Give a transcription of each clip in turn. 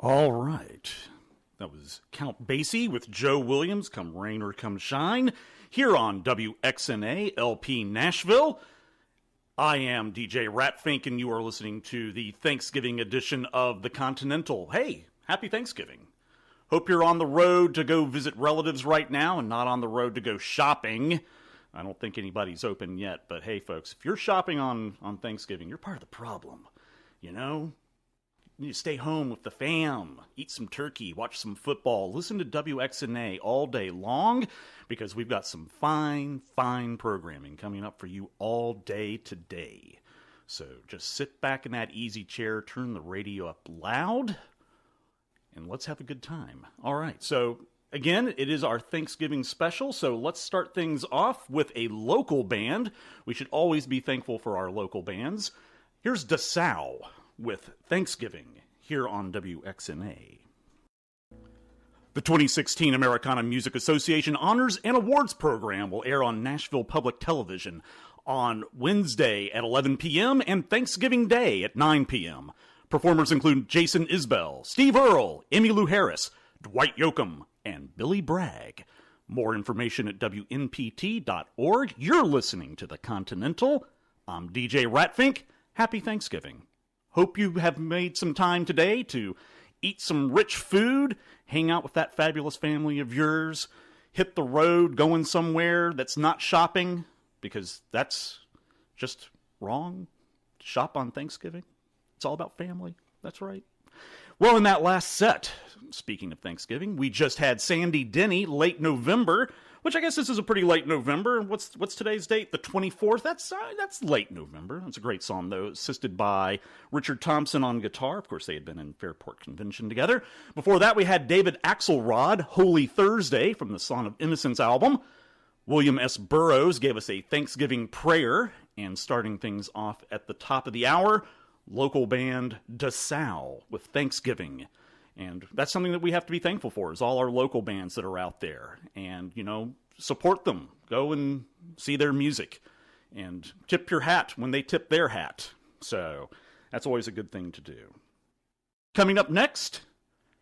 All right. That was Count Basie with Joe Williams, Come Rain or Come Shine, here on WXNA LP Nashville. I am DJ Ratfink, and you are listening to the Thanksgiving edition of the Continental. Hey, happy Thanksgiving. Hope you're on the road to go visit relatives right now and not on the road to go shopping. I don't think anybody's open yet, but hey, folks, if you're shopping on Thanksgiving, you're part of the problem, you know? You need to stay home with the fam, eat some turkey, watch some football, listen to WXNA all day long, because we've got some fine programming coming up for you all day today. So just sit back in that easy chair, turn the radio up loud, and let's have a good time. All right, so again, it is our Thanksgiving special, so let's start things off with a local band. We should always be thankful for our local bands. Here's DeSalle with Thanksgiving here on WXNA. The 2016 Americana Music Association Honors and Awards Program will air on Nashville Public Television on Wednesday at 11 p.m. and Thanksgiving Day at 9 p.m. Performers include Jason Isbell, Steve Earle, Emmylou Harris, Dwight Yoakam, and Billy Bragg. More information at WNPT.org. You're listening to The Continental. I'm DJ Ratfink. Happy Thanksgiving. Hope you have made some time today to eat some rich food, hang out with that fabulous family of yours, hit the road going somewhere that's not shopping, because that's just wrong. Shop on Thanksgiving. It's all about family. That's right. Well, in that last set, speaking of Thanksgiving, we just had Sandy Denny, Late November, which I guess this is a pretty late November. What's today's date? The 24th? That's late November. That's a great song, though, assisted by Richard Thompson on guitar. Of course, they had been in Fairport Convention together. Before that, we had David Axelrod, Holy Thursday, from the Song of Innocence album. William S. Burroughs gave us a Thanksgiving prayer. And starting things off at the top of the hour, local band DeSalle with Thanksgiving. And that's something that we have to be thankful for, is all our local bands that are out there. And, you know, support them. Go and see their music. And tip your hat when they tip their hat. So that's always a good thing to do. Coming up next,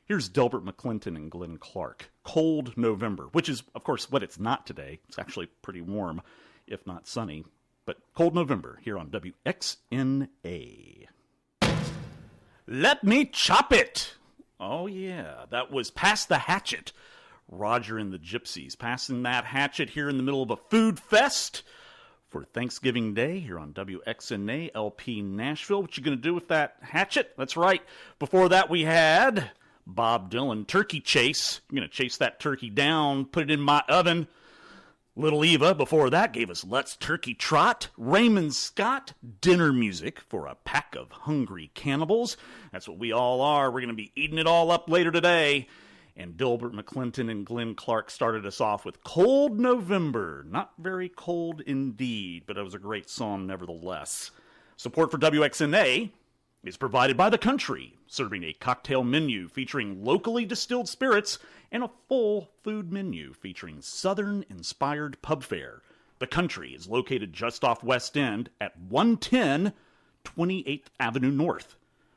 here's Delbert McClinton and Glenn Clark. Cold November, which is, of course, what it's not today. It's actually pretty warm, if not sunny. But Cold November here on WXNA. Let me chop it! Oh, yeah, that was Pass the Hatchet. Roger and the Gypsies passing that hatchet here in the middle of a food fest for Thanksgiving Day here on WXNA LP Nashville. What you going to do with that hatchet? That's right. Before that, we had Bob Dylan, Turkey Chase. I'm going to chase that turkey down, put it in my oven. Little Eva, before that, gave us Let's Turkey Trot. Raymond Scott, dinner music for a pack of hungry cannibals. That's what we all are. We're going to be eating it all up later today. And Delbert McClinton and Glenn Clark started us off with Cold November. Not very cold indeed, but it was a great song nevertheless. Support for WXNA is provided by The Country, serving a cocktail menu featuring locally distilled spirits and a full food menu featuring Southern-inspired pub fare. The Country is located just off West End at 110 28th Avenue North.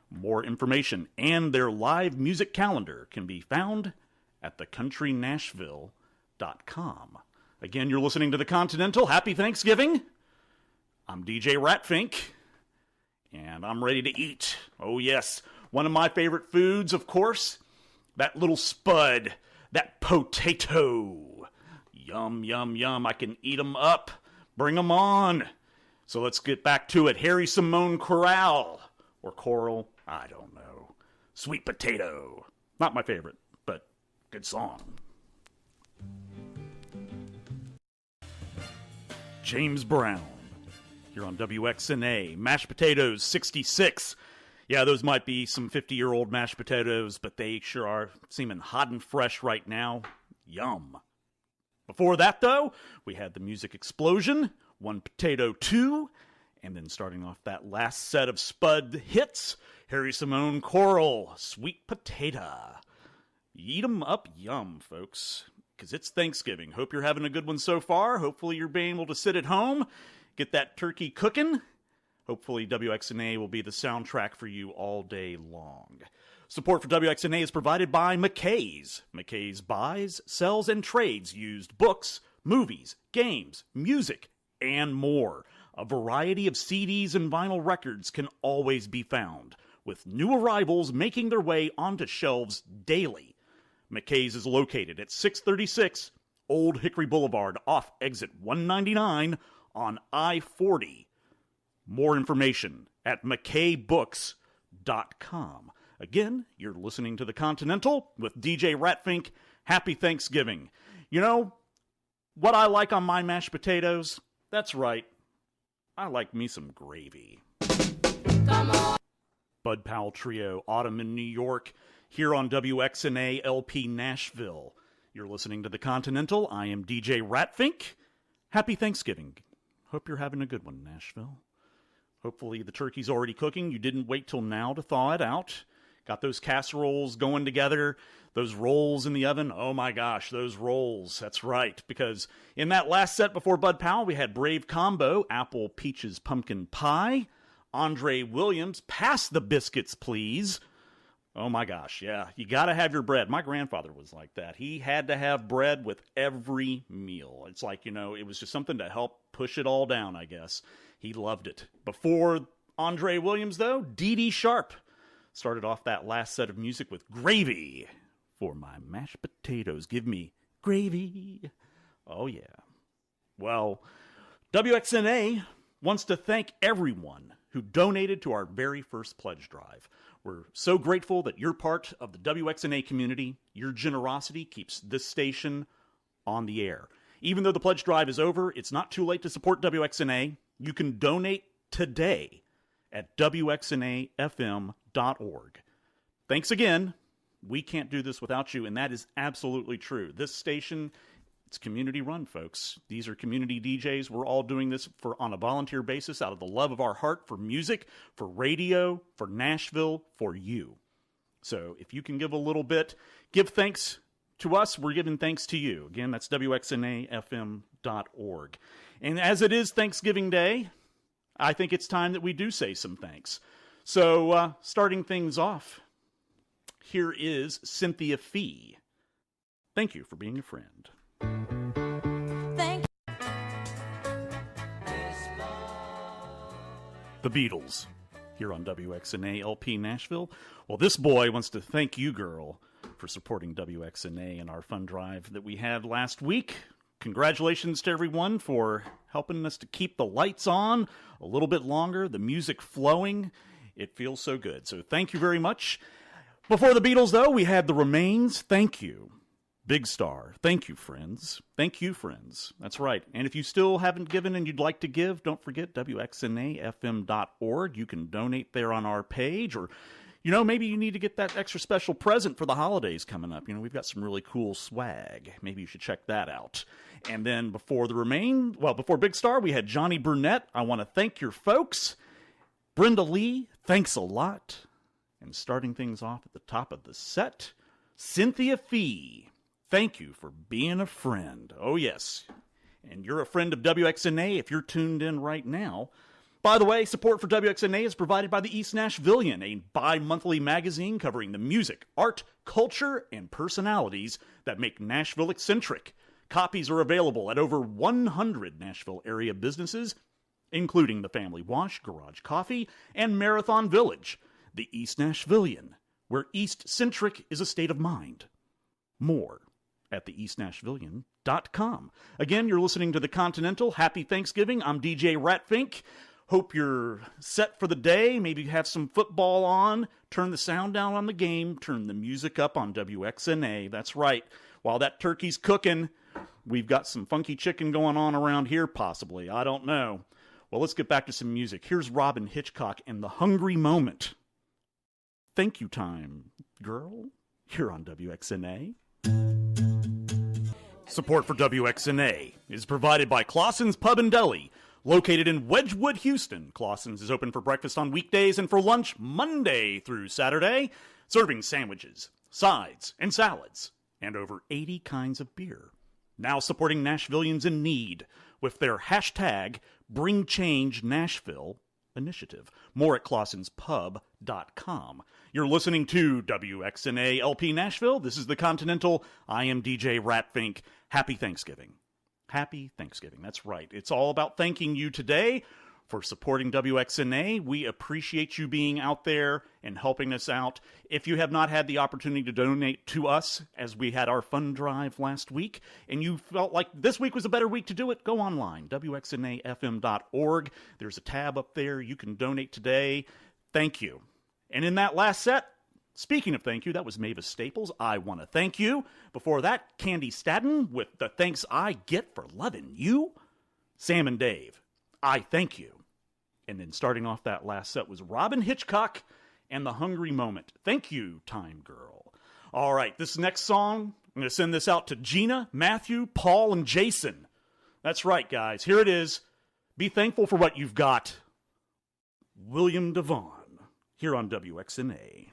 More information and their live music calendar can be found at thecountrynashville.com. Again, you're listening to The Continental. Happy Thanksgiving. I'm DJ Ratfink. And I'm ready to eat. Oh, yes. One of my favorite foods, of course, that little spud, that potato. Yum, yum, yum. I can eat them up. Bring them on. So let's get back to it. Harry Simone Corral. Or Coral. I don't know. Sweet potato. Not my favorite, but good song. James Brown. Here on WXNA, mashed potatoes 66. Yeah, those might be some 50-year-old mashed potatoes, but they sure are seeming hot and fresh right now. Yum. Before that, though, we had the music explosion, One Potato 2, and then starting off that last set of spud hits, Harry Simone Coral, Sweet Potato. Eat 'em up yum, folks, because it's Thanksgiving. Hope you're having a good one so far. Hopefully you're being able to sit at home, get that turkey cooking. Hopefully WXNA will be the soundtrack for you all day long. Support for WXNA is provided by McKay's. McKay's buys, sells, and trades used books, movies, games, music, and more. A variety of CDs and vinyl records can always be found, with new arrivals making their way onto shelves daily. McKay's is located at 636 Old Hickory Boulevard off exit 199 on I-40. More information at mckaybooks.com. Again, you're listening to The Continental with DJ Rhatfink. Happy Thanksgiving. You know, what I like on my mashed potatoes? That's right. I like me some gravy. Come on. Bud Powell Trio, Autumn in New York, here on WXNA LP Nashville. You're listening to The Continental. I am DJ Rhatfink. Happy Thanksgiving. Hope you're having a good one, Nashville. Hopefully the turkey's already cooking. You didn't wait till now to thaw it out. Got those casseroles going together, those rolls in the oven. Oh my gosh, those rolls. That's right, because in that last set before Bud Powell, we had Brave Combo, Apple Peaches Pumpkin Pie. Andre Williams, Pass the Biscuits, Please. Oh my gosh, yeah, you gotta have your bread. My grandfather was like that. He had to have bread with every meal. It's like, you know, it was just something to help push it all down, I guess. He loved it. Before Andre Williams, though, Dee Dee Sharp started off that last set of music with Gravy. For my mashed potatoes, give me gravy. Oh, yeah. Well, WXNA wants to thank everyone who donated to our very first pledge drive. We're so grateful that you're part of the WXNA community. Your generosity keeps this station on the air. Even though the pledge drive is over, it's not too late to support WXNA. You can donate today at WXNAFM.org. Thanks again. We can't do this without you, and that is absolutely true. This station, it's community run, folks. These are community DJs. We're all doing this on a volunteer basis out of the love of our heart for music, for radio, for Nashville, for you. So if you can give a little bit, give thanks to us. We're giving thanks to you. Again, that's WXNAFM.org. And as it is Thanksgiving Day, I think it's time that we do say some thanks. So starting things off, here is Cynthia Fee. Thank you for being a friend. Thank The Beatles, here on WXNA LP Nashville. Well, this boy wants to thank you, girl, for supporting WXNA and our fund drive that we had last week. Congratulations to everyone for helping us to keep the lights on a little bit longer, the music flowing. It feels so good. So thank you very much. Before the Beatles, though, we had the Remains. Thank you. Big Star. Thank you, friends. Thank you, friends. That's right. And if you still haven't given and you'd like to give, don't forget WXNAFM.org. You can donate there on our page, or, you know, maybe you need to get that extra special present for the holidays coming up. You know, we've got some really cool swag. Maybe you should check that out. And then before Big Star, we had Johnny Burnett. I want to thank your folks. Brenda Lee, thanks a lot. And starting things off at the top of the set, Cynthia Fee. Thank you for being a friend. Oh, yes. And you're a friend of WXNA if you're tuned in right now. By the way, support for WXNA is provided by the East Nashvillian, a bi-monthly magazine covering the music, art, culture, and personalities that make Nashville eccentric. Copies are available at over 100 Nashville area businesses, including the Family Wash, Garage Coffee, and Marathon Village. The East Nashvillian, where East-centric is a state of mind. More at theeastnashvillian.com. Again, you're listening to The Continental. Happy Thanksgiving. I'm DJ Rhatfink. Hope you're set for the day. Maybe have some football on. Turn the sound down on the game. Turn the music up on WXNA. That's right. While that turkey's cooking, we've got some funky chicken going on around here, possibly. I don't know. Well, let's get back to some music. Here's Robin Hitchcock and The Hungry Moment. Thank you time, girl. Here on WXNA. Support for WXNA is provided by Clausen's Pub and Deli, located in Wedgwood, Houston. Clausen's is open for breakfast on weekdays and for lunch Monday through Saturday, serving sandwiches, sides, and salads, and over 80 kinds of beer. Now supporting Nashvillians in need with their hashtag BringChangeNashville initiative. More at ClawsonsPub.com. You're listening to WXNA LP Nashville. This is the Continental. I am DJ Rhatfink. Happy Thanksgiving. Happy Thanksgiving. That's right. It's all about thanking you today for supporting WXNA. We appreciate you being out there and helping us out. If you have not had the opportunity to donate to us, as we had our fund drive last week, and you felt like this week was a better week to do it, go online, WXNAFM.org. There's a tab up there. You can donate today. Thank you. And in that last set, speaking of thank you, that was Mavis Staples. I want to thank you. Before that, Candy Staden with the Thanks I Get for Loving You. Sam and Dave, I thank you. And then starting off that last set was Robin Hitchcock and The Hungry Moment. Thank you, Time Girl. All right, this next song, I'm going to send this out to Gina, Matthew, Paul, and Jason. That's right, guys. Here it is. Be thankful for what you've got. William Devon, here on WXNA.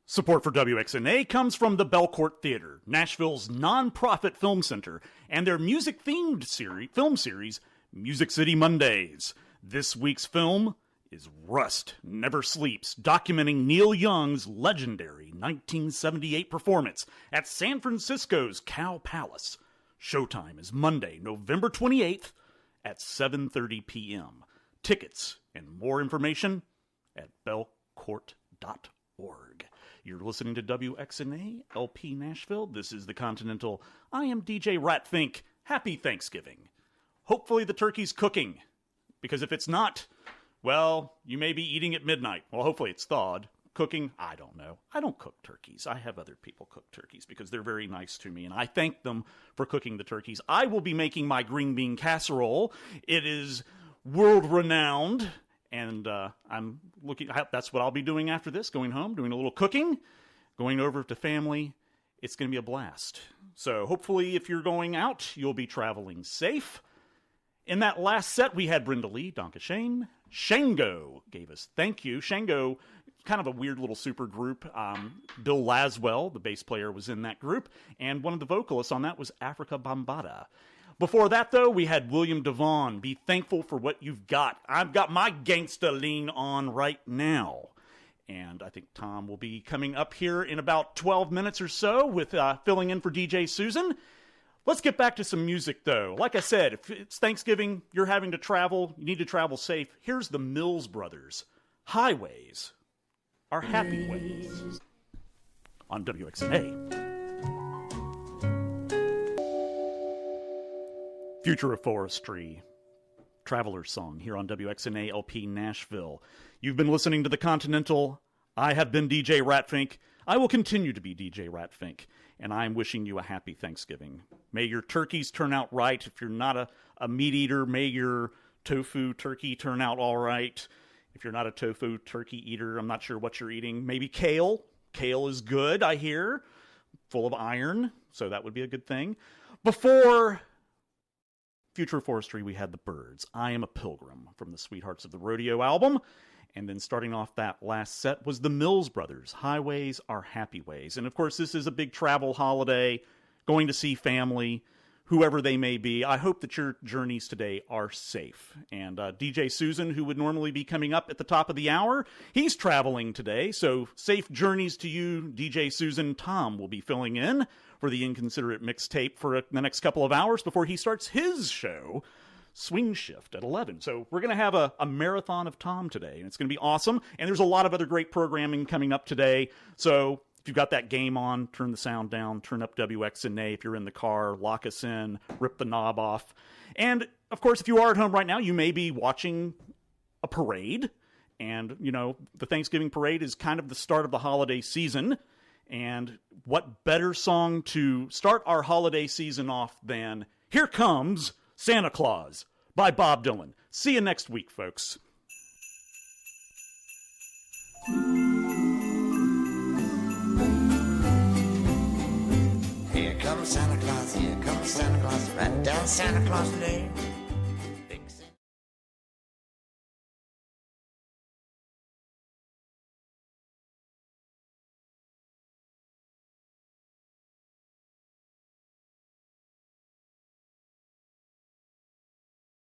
Support for WXNA comes from the Belcourt Theater, Nashville's non-profit film center, and their music-themed film series, Music City Mondays. This week's film is Rust Never Sleeps, documenting Neil Young's legendary 1978 performance at San Francisco's Cow Palace. Showtime is Monday, November 28th at 7:30 p.m. Tickets and more information at belcourt.org. You're listening to WXNA LP Nashville. This is the Continental. I am DJ Rhatfink. Happy Thanksgiving. Hopefully the turkey's cooking, because if it's not, well, you may be eating at midnight. Well, hopefully it's thawed. Cooking, I don't know. I don't cook turkeys. I have other people cook turkeys because they're very nice to me, and I thank them for cooking the turkeys. I will be making my green bean casserole. It is world-renowned, and I'm looking. That's what I'll be doing after this, going home, doing a little cooking, going over to family. It's going to be a blast. So hopefully if you're going out, you'll be traveling safe. In that last set, we had Brenda Lee, Donka Shane. Shango gave us Thank You. Shango, kind of a weird little super group. Bill Laswell, the bass player, was in that group, and one of the vocalists on that was Africa Bambaataa. Before that, though, we had William Devon, Be Thankful for What You've Got. I've got my gangsta lean on right now. And I think Tom will be coming up here in about 12 minutes or so with filling in for DJ Susan. Let's get back to some music, though. Like I said, if it's Thanksgiving, you're having to travel, you need to travel safe. Here's the Mills Brothers. Highways are happy ways on WXNA. Future of Forestry, Traveler's Song here on WXNA LP Nashville. You've been listening to the Continental. I have been DJ Rhatfink. I will continue to be DJ Rhatfink, and I'm wishing you a happy Thanksgiving. May your turkeys turn out right. If you're not a meat eater, may your tofu turkey turn out all right. If you're not a tofu turkey eater, I'm not sure what you're eating. Maybe kale. Kale is good, I hear. Full of iron, so that would be a good thing. Before Future Forestry, we had the Byrds. I Am a Pilgrim from the Sweethearts of the Rodeo album. And then starting off that last set was the Mills Brothers. Highways are happy ways. And of course, this is a big travel holiday, going to see family, whoever they may be. I hope that your journeys today are safe. And DJ Susan, who would normally be coming up at the top of the hour, he's traveling today. So safe journeys to you, DJ Susan. Tom will be filling in for the Inconsiderate Mixtape for the next couple of hours before he starts his show, Swing Shift, at 11. So we're going to have a marathon of Tom today, and it's going to be awesome. And there's a lot of other great programming coming up today. So if you've got that game on, turn the sound down, turn up WXNA. If you're in the car, lock us in, rip the knob off. And, of course, if you are at home right now, you may be watching a parade. And, you know, the Thanksgiving parade is kind of the start of the holiday season. And what better song to start our holiday season off than Here Comes Santa Claus by Bob Dylan. See you next week, folks. Here comes Santa Claus, right down Santa Claus Lane.